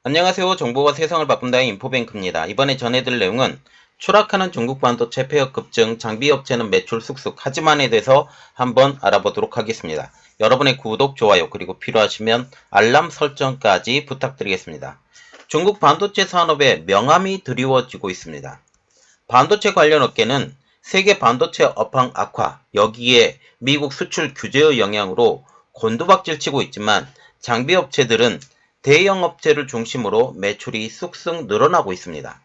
안녕하세요. 정보가 세상을 바꾼다의 인포뱅크입니다. 이번에 전해드릴 내용은 추락하는 중국 반도체 폐업 급증, 장비업체는 매출 쑥쑥 하지만에 대해서 한번 알아보도록 하겠습니다. 여러분의 구독, 좋아요, 그리고 필요하시면 알람 설정까지 부탁드리겠습니다. 중국 반도체 산업에 명암이 드리워지고 있습니다. 반도체 관련 업계는 세계 반도체 업황 악화, 여기에 미국 수출 규제의 영향으로 곤두박질치고 있지만 장비업체들은 대형 업체를 중심으로 매출이 쑥쑥 늘어나고 있습니다.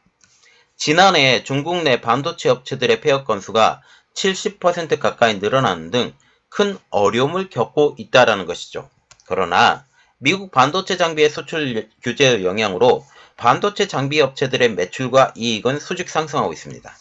지난해 중국 내 반도체 업체들의 폐업 건수가 70% 가까이 늘어나는 등 큰 어려움을 겪고 있다는 것이죠. 그러나 미국 반도체 장비의 수출 규제의 영향으로 반도체 장비 업체들의 매출과 이익은 수직 상승하고 있습니다.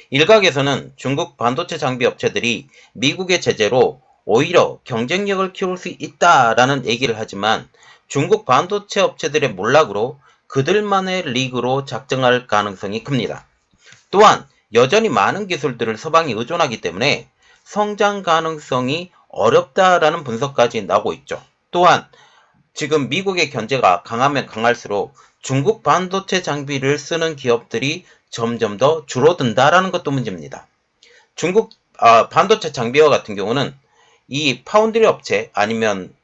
일각에서는 중국 반도체 장비 업체들이 미국의 제재로 오히려 경쟁력을 키울 수 있다라는 얘기를 하지만 중국 반도체 업체들의 몰락으로 그들만의 리그로 작정할 가능성이 큽니다. 또한 여전히 많은 기술들을 서방이 의존하기 때문에 성장 가능성이 어렵다라는 분석까지 나오고 있죠. 또한 지금 미국의 견제가 강하면 강할수록 중국 반도체 장비를 쓰는 기업들이 점점 더 줄어든다라는 것도 문제입니다. 중국 반도체 장비와 같은 경우는 이 파운드리 업체 아니면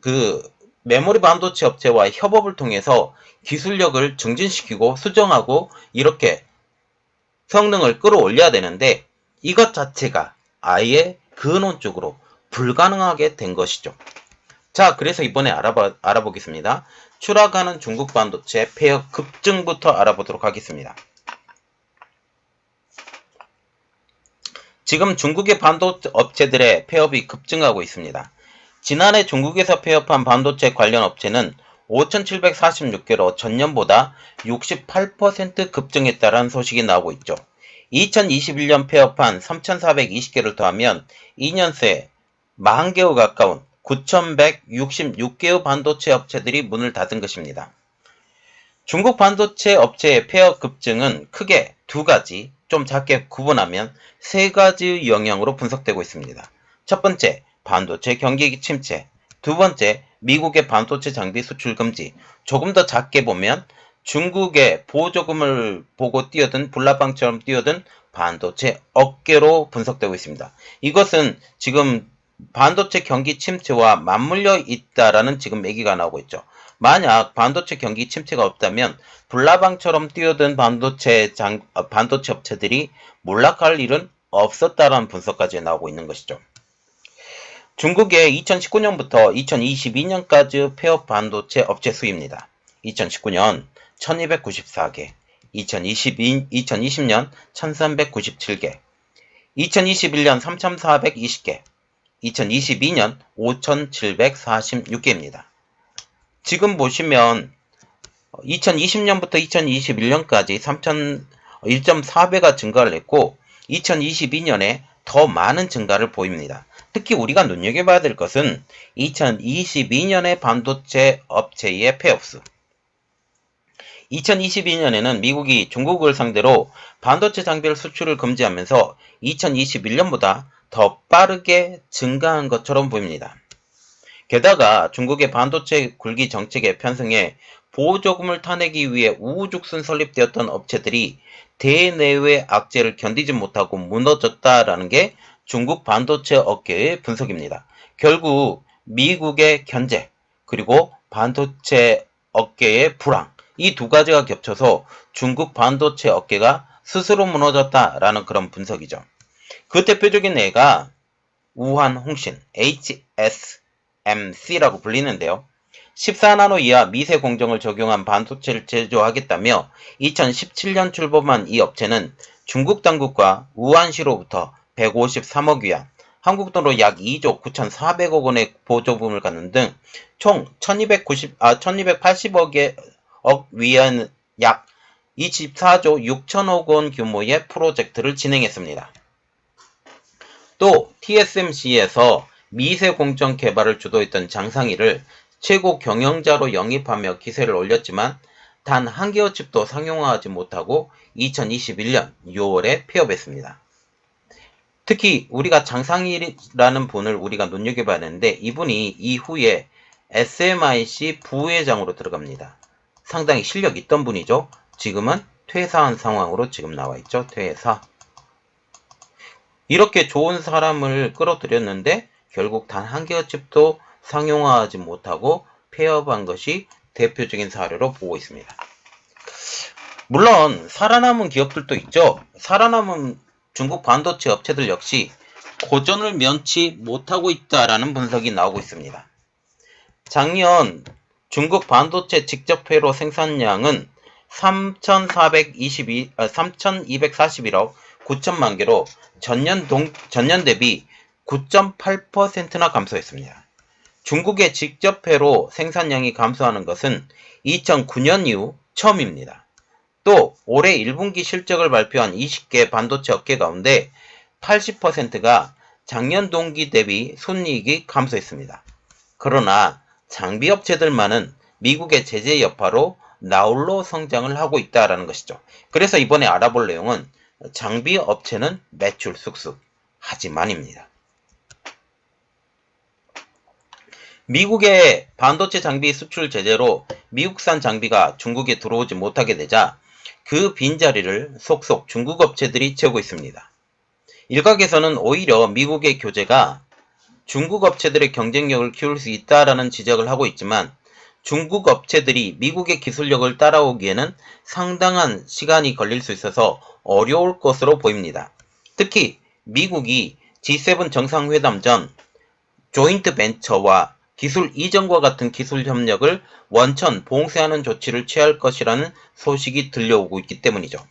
그 메모리 반도체 업체와 협업을 통해서 기술력을 증진시키고 수정하고 이렇게 성능을 끌어올려야 되는데 이것 자체가 아예 근원적으로 불가능하게 된 것이죠. 자, 그래서 이번에 알아보겠습니다. 추락하는 중국 반도체 폐업 급증부터 알아보도록 하겠습니다. 지금 중국의 반도체 업체들의 폐업이 급증하고 있습니다. 지난해 중국에서 폐업한 반도체 관련 업체는 5,746개로 전년보다 68% 급증했다는 소식이 나오고 있죠. 2021년 폐업한 3,420개를 더하면 2년 새 40개에 가까운 9,166개의 반도체 업체들이 문을 닫은 것입니다. 중국 반도체 업체의 폐업 급증은 크게 두 가지, 좀 작게 구분하면 세 가지 영향으로 분석되고 있습니다. 첫 번째, 반도체 경기 침체. 두 번째, 미국의 반도체 장비 수출 금지. 조금 더 작게 보면 중국의 보조금을 보고 뛰어든 불나방처럼 뛰어든 반도체 업계로 분석되고 있습니다. 이것은 지금 반도체 경기 침체와 맞물려 있다라는 지금 얘기가 나오고 있죠. 만약 반도체 경기 침체가 없다면 불나방처럼 뛰어든 반도체 업체들이 몰락할 일은 없었다라는 분석까지 나오고 있는 것이죠. 중국의 2019년부터 2022년까지 폐업 반도체 업체 수입니다. 2019년 1294개, 2020년 1397개, 2021년 3420개, 2022년 5746개입니다. 지금 보시면 2020년부터 2021년까지 1.4배가 증가를 했고 2022년에 더 많은 증가를 보입니다. 특히 우리가 눈여겨봐야 될 것은 2022년의 반도체 업체의 폐업수. 2022년에는 미국이 중국을 상대로 반도체 장비를 수출을 금지하면서 2021년보다 더 빠르게 증가한 것처럼 보입니다. 게다가 중국의 반도체 굴기 정책에 편승해 보조금을 타내기 위해 우후죽순 설립되었던 업체들이 대내외 악재를 견디지 못하고 무너졌다라는 게 중국 반도체 업계의 분석입니다. 결국 미국의 견제 그리고 반도체 업계의 불황 이 두 가지가 겹쳐서 중국 반도체 업계가 스스로 무너졌다라는 그런 분석이죠. 그 대표적인 예가 우한홍신 HSMC라고 불리는데요. 14나노 이하 미세 공정을 적용한 반도체를 제조하겠다며 2017년 출범한 이 업체는 중국 당국과 우한시로부터 153억 위안, 한국 돈으로 약 2조 9,400억 원의 보조금을 갖는 등 총 1,280억 위안 약 24조 6천억 원 규모의 프로젝트를 진행했습니다. 또 TSMC에서 미세 공정 개발을 주도했던 장상희를 최고 경영자로 영입하며 기세를 올렸지만 단 한 개의 칩도 상용화하지 못하고 2021년 6월에 폐업했습니다. 특히 우리가 장상희라는 분을 우리가 눈여겨봐야 하는데 이분이 이후에 SMIC 부회장으로 들어갑니다. 상당히 실력 있던 분이죠. 지금은 퇴사한 상황으로 지금 나와 있죠. 퇴사. 이렇게 좋은 사람을 끌어들였는데 결국 단 한 개의 칩도 상용화하지 못하고 폐업한 것이 대표적인 사례로 보고 있습니다. 물론 살아남은 기업들도 있죠. 살아남은 중국 반도체 업체들 역시 고전을 면치 못하고 있다라는 분석이 나오고 있습니다. 작년 중국 반도체 직접 회로 생산량은 3,241억 9천만 개로 전년 대비 9.8%나 감소했습니다. 중국의 직접 회로 생산량이 감소하는 것은 2009년 이후 처음입니다. 또 올해 1분기 실적을 발표한 20개 반도체 업계 가운데 80%가 작년 동기 대비 순이익이 감소했습니다. 그러나 장비 업체들만은 미국의 제재 여파로 나홀로 성장을 하고 있다는 것이죠. 그래서 이번에 알아볼 내용은 장비 업체는 매출 쑥쑥 하지만입니다. 미국의 반도체 장비 수출 제재로 미국산 장비가 중국에 들어오지 못하게 되자 그 빈자리를 속속 중국 업체들이 채우고 있습니다. 일각에서는 오히려 미국의 규제가 중국 업체들의 경쟁력을 키울 수 있다라는 지적을 하고 있지만 중국 업체들이 미국의 기술력을 따라오기에는 상당한 시간이 걸릴 수 있어서 어려울 것으로 보입니다. 특히 미국이 G7 정상회담 전 조인트 벤처와 기술 이전과 같은 기술 협력을 원천 봉쇄하는 조치를 취할 것이라는 소식이 들려오고 있기 때문이죠.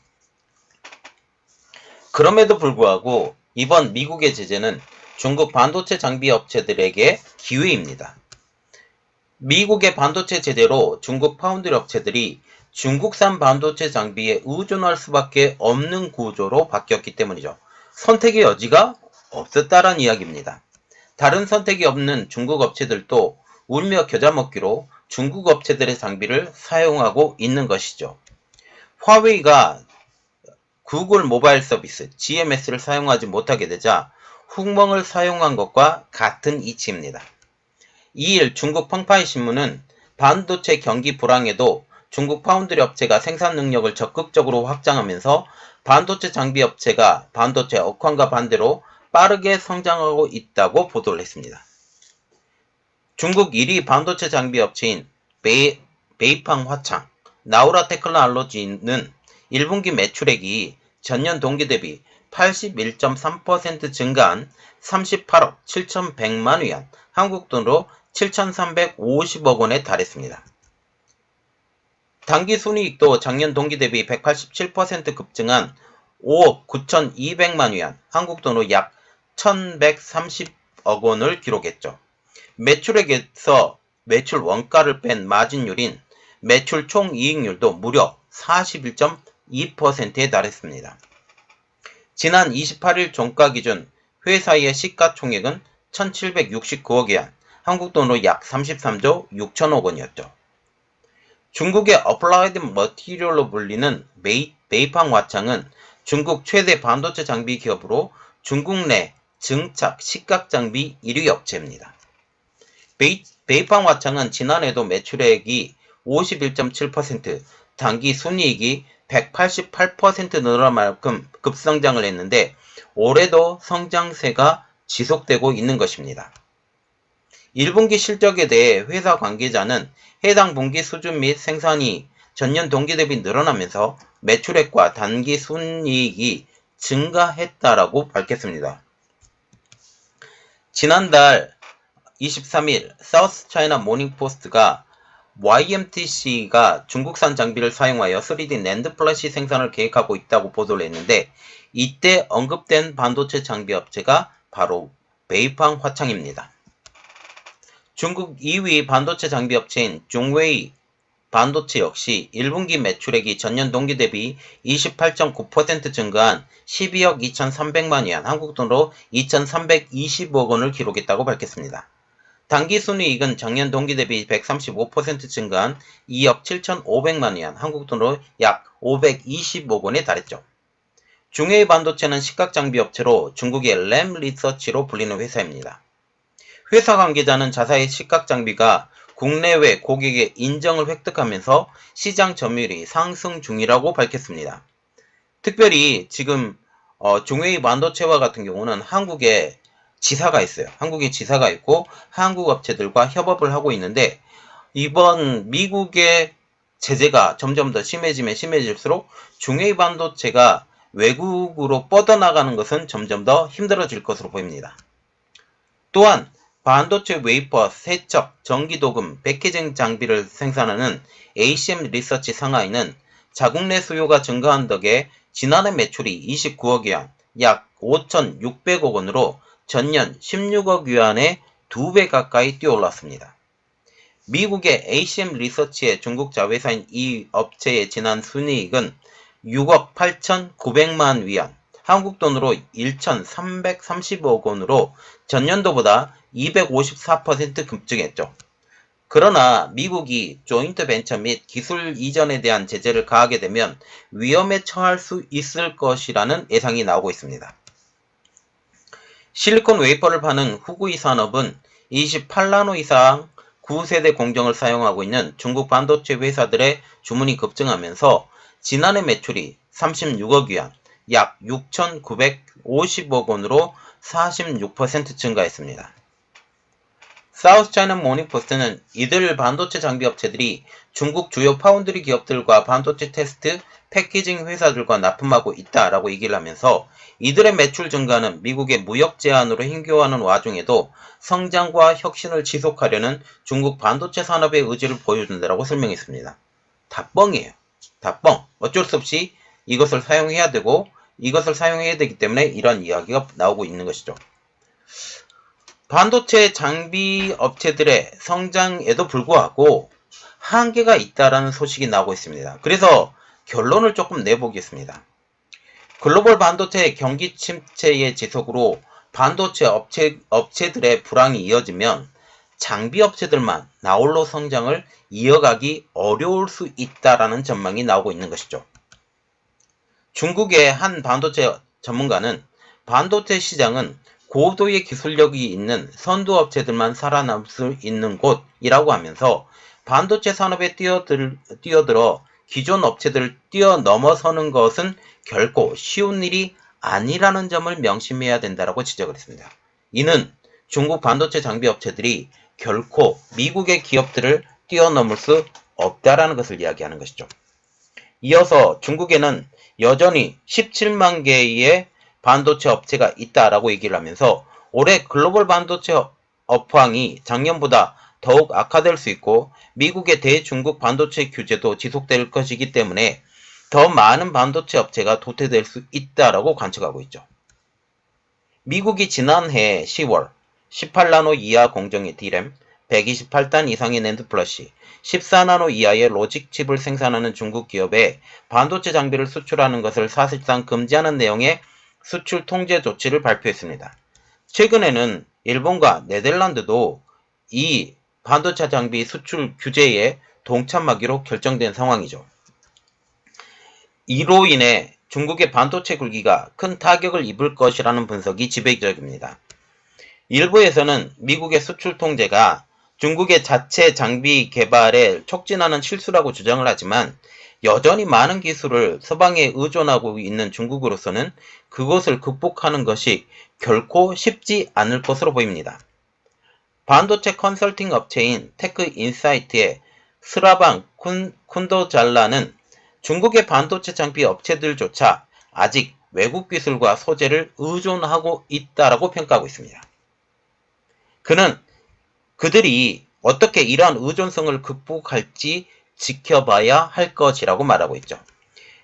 그럼에도 불구하고 이번 미국의 제재는 중국 반도체 장비 업체들에게 기회입니다. 미국의 반도체 제재로 중국 파운드리 업체들이 중국산 반도체 장비에 의존할 수밖에 없는 구조로 바뀌었기 때문이죠. 선택의 여지가 없었다는 이야기입니다. 다른 선택이 없는 중국 업체들도 울며 겨자 먹기로 중국 업체들의 장비를 사용하고 있는 것이죠. 화웨이가 구글 모바일 서비스 GMS를 사용하지 못하게 되자 훅멍을 사용한 것과 같은 이치입니다. 2일 중국 펑파이 신문은 반도체 경기 불황에도 중국 파운드리 업체가 생산 능력을 적극적으로 확장하면서 반도체 장비 업체가 반도체 업황과 반대로 빠르게 성장하고 있다고 보도를 했습니다. 중국 1위 반도체 장비 업체인 베이팡 화창, 나우라 테크놀로지는 1분기 매출액이 전년 동기 대비 81.3% 증가한 38억 7,100만 위안, 한국 돈으로 7,350억 원에 달했습니다. 당기 순이익도 작년 동기 대비 187% 급증한 5억 9,200만 위안, 한국 돈으로 약 1,130억 원을 기록했죠. 매출액에서 매출 원가를 뺀 마진율인 매출 총이익률도 무려 41.2%에 달했습니다. 지난 28일 종가 기준 회사의 시가총액은 1,769억 위안, 한국 돈으로 약 33조 6천억 원이었죠. 중국의 어플라이드 머티리얼로 불리는 베이팡 화창은 중국 최대 반도체 장비 기업으로 중국 내 증착 식각장비 1위 업체입니다. 베이팡 화창은 지난해도 매출액이 51.7%, 당기 순이익이 188% 늘어난 만큼 급성장을 했는데 올해도 성장세가 지속되고 있는 것입니다. 1분기 실적에 대해 회사 관계자는 해당 분기 수준 및 생산이 전년 동기 대비 늘어나면서 매출액과 단기 순이익이 증가했다라고 밝혔습니다. 지난달 23일 사우스 차이나 모닝포스트가 YMTC가 중국산 장비를 사용하여 3D 낸드 플래시 생산을 계획하고 있다고 보도를 했는데 이때 언급된 반도체 장비 업체가 바로 베이팡 화창입니다. 중국 2위 반도체 장비 업체인 중웨이 반도체 역시 1분기 매출액이 전년 동기 대비 28.9% 증가한 12억 2,300만 위안, 한국 돈으로 2,320억 원을 기록했다고 밝혔습니다. 당기 순이익은 작년 동기 대비 135% 증가한 2억 7,500만 위안, 한국 돈으로 약 520억 원에 달했죠. 중웨이 반도체는 식각장비 업체로 중국의 램 리서치로 불리는 회사입니다. 회사 관계자는 자사의 식각장비가 국내외 고객의 인정을 획득하면서 시장 점유율이 상승 중이라고 밝혔습니다. 특별히 지금 중웨이 반도체와 같은 경우는 한국에 지사가 있어요. 한국에 지사가 있고 한국 업체들과 협업을 하고 있는데 이번 미국의 제재가 점점 더 심해지면 심해질수록 중웨이 반도체가 외국으로 뻗어나가는 것은 점점 더 힘들어질 것으로 보입니다. 또한 반도체 웨이퍼, 세척, 전기도금, 패키징 장비를 생산하는 ACM 리서치 상하이는 자국 내 수요가 증가한 덕에 지난해 매출이 29억 위안, 약 5,600억 원으로 전년 16억 위안의 2배 가까이 뛰어올랐습니다. 미국의 ACM 리서치의 중국 자회사인 이 업체의 지난 순이익은 6억 8,900만 위안, 한국 돈으로 1,330억 원으로 전년도보다 254% 급증했죠. 그러나 미국이 조인트 벤처 및 기술 이전에 대한 제재를 가하게 되면 위험에 처할 수 있을 것이라는 예상이 나오고 있습니다. 실리콘 웨이퍼를 파는 후구이 산업은 28나노 이상 9세대 공정을 사용하고 있는 중국 반도체 회사들의 주문이 급증하면서 지난해 매출이 36억 위안, 약 6,950억 원으로 46% 증가했습니다. 사우스차이나 모닝포스트는 이들 반도체 장비 업체들이 중국 주요 파운드리 기업들과 반도체 테스트, 패키징 회사들과 납품하고 있다라고 얘기를 하면서 이들의 매출 증가는 미국의 무역 제한으로 힘겨워하는 와중에도 성장과 혁신을 지속하려는 중국 반도체 산업의 의지를 보여준다라고 설명했습니다. 다 뻥이에요. 다 뻥. 어쩔 수 없이 이것을 사용해야 되고 이것을 사용해야 되기 때문에 이런 이야기가 나오고 있는 것이죠. 반도체 장비 업체들의 성장에도 불구하고 한계가 있다라는 소식이 나오고 있습니다. 그래서 결론을 조금 내보겠습니다. 글로벌 반도체 경기 침체의 지속으로 반도체 업체들의 불황이 이어지면 장비 업체들만 나홀로 성장을 이어가기 어려울 수 있다라는 전망이 나오고 있는 것이죠. 중국의 한 반도체 전문가는 반도체 시장은 고도의 기술력이 있는 선두업체들만 살아남을 수 있는 곳이라고 하면서 반도체 산업에 뛰어들어 기존 업체들을 뛰어넘어서는 것은 결코 쉬운 일이 아니라는 점을 명심해야 된다고 지적을 했습니다. 이는 중국 반도체 장비 업체들이 결코 미국의 기업들을 뛰어넘을 수 없다라는 것을 이야기하는 것이죠. 이어서 중국에는 여전히 17만 개의 반도체 업체가 있다라고 얘기를 하면서 올해 글로벌 반도체 업황이 작년보다 더욱 악화될 수 있고 미국의 대중국 반도체 규제도 지속될 것이기 때문에 더 많은 반도체 업체가 도태될 수 있다라고 관측하고 있죠. 미국이 지난해 10월 18나노 이하 공정의 D램, 128단 이상의 낸드 플러시, 14나노 이하의 로직 칩을 생산하는 중국 기업에 반도체 장비를 수출하는 것을 사실상 금지하는 내용의 수출 통제 조치를 발표했습니다. 최근에는 일본과 네덜란드도 이 반도체 장비 수출 규제에 동참하기로 결정된 상황이죠. 이로 인해 중국의 반도체 굴기가 큰 타격을 입을 것이라는 분석이 지배적입니다. 일부에서는 미국의 수출 통제가 중국의 자체 장비 개발에 촉진하는 실수라고 주장을 하지만 여전히 많은 기술을 서방에 의존하고 있는 중국으로서는 그것을 극복하는 것이 결코 쉽지 않을 것으로 보입니다. 반도체 컨설팅 업체인 테크인사이트의 스라방 쿤도잘라는 중국의 반도체 장비 업체들조차 아직 외국 기술과 소재를 의존하고 있다라고 평가하고 있습니다. 그는 그들이 어떻게 이러한 의존성을 극복할지 지켜봐야 할 것이라고 말하고 있죠.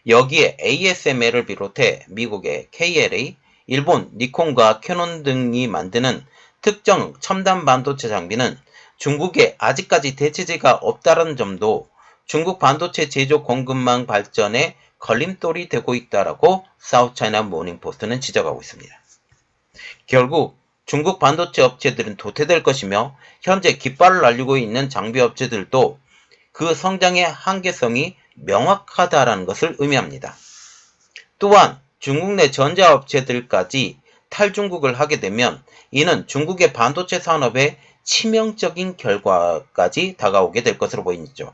여기에 ASML을 비롯해 미국의 KLA, 일본 니콘과 캐논 등이 만드는 특정 첨단 반도체 장비는 중국에 아직까지 대체제가 없다는 점도 중국 반도체 제조 공급망 발전에 걸림돌이 되고 있다라고 사우스차이나 모닝포스트는 지적하고 있습니다. 결국 중국 반도체 업체들은 도태될 것이며 현재 깃발을 날리고 있는 장비 업체들도 그 성장의 한계성이 명확하다라는 것을 의미합니다. 또한 중국 내 전자업체들까지 탈중국을 하게 되면 이는 중국의 반도체 산업에 치명적인 결과까지 다가오게 될 것으로 보이죠.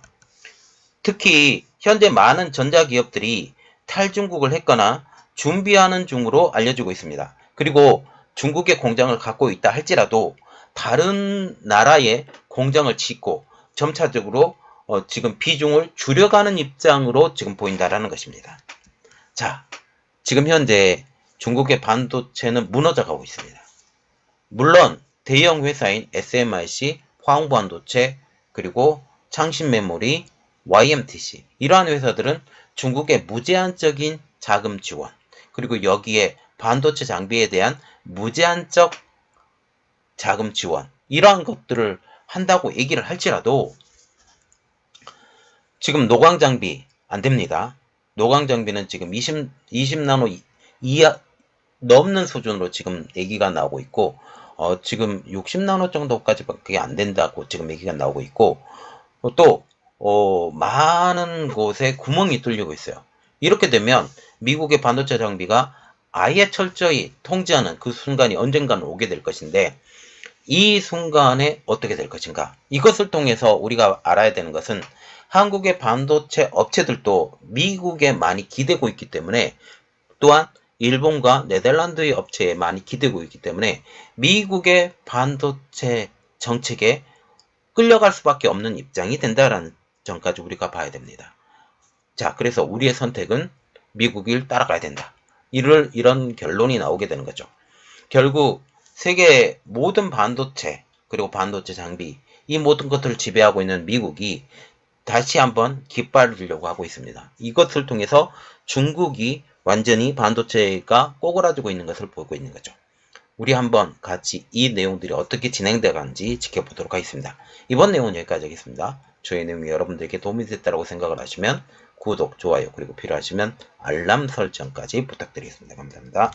특히 현재 많은 전자기업들이 탈중국을 했거나 준비하는 중으로 알려지고 있습니다. 그리고 중국에 공장을 갖고 있다 할지라도 다른 나라에 공장을 짓고 점차적으로 지금 비중을 줄여가는 입장으로 지금 보인다라는 것입니다. 자, 지금 현재 중국의 반도체는 무너져가고 있습니다. 물론 대형 회사인 SMIC, 화홍반도체, 그리고 창신메모리, YMTC 이러한 회사들은 중국의 무제한적인 자금 지원, 그리고 여기에 반도체 장비에 대한 무제한적 자금 지원 이러한 것들을 한다고 얘기를 할지라도 지금 노광 장비 안 됩니다. 노광 장비는 지금 20나노 이하 넘는 수준으로 지금 얘기가 나오고 있고 지금 60나노 정도까지밖에 안 된다고 지금 얘기가 나오고 있고 또 많은 곳에 구멍이 뚫리고 있어요. 이렇게 되면 미국의 반도체 장비가 아예 철저히 통제하는 그 순간이 언젠가는 오게 될 것인데 이 순간에 어떻게 될 것인가? 이것을 통해서 우리가 알아야 되는 것은 한국의 반도체 업체들도 미국에 많이 기대고 있기 때문에 또한 일본과 네덜란드의 업체에 많이 기대고 있기 때문에 미국의 반도체 정책에 끌려갈 수밖에 없는 입장이 된다라는 점까지 우리가 봐야 됩니다. 자, 그래서 우리의 선택은 미국을 따라가야 된다. 이런 결론이 나오게 되는 거죠. 결국 세계 모든 반도체 그리고 반도체 장비 이 모든 것들을 지배하고 있는 미국이 다시 한번 깃발을 들려고 하고 있습니다. 이것을 통해서 중국이 완전히 반도체가 꼬그라지고 있는 것을 보고 있는 거죠. 우리 한번 같이 이 내용들이 어떻게 진행되어 가는지 지켜보도록 하겠습니다. 이번 내용은 여기까지 하겠습니다. 저희 내용이 여러분들에게 도움이 됐다고 생각을 하시면 구독, 좋아요, 그리고 필요하시면 알람 설정까지 부탁드리겠습니다. 감사합니다.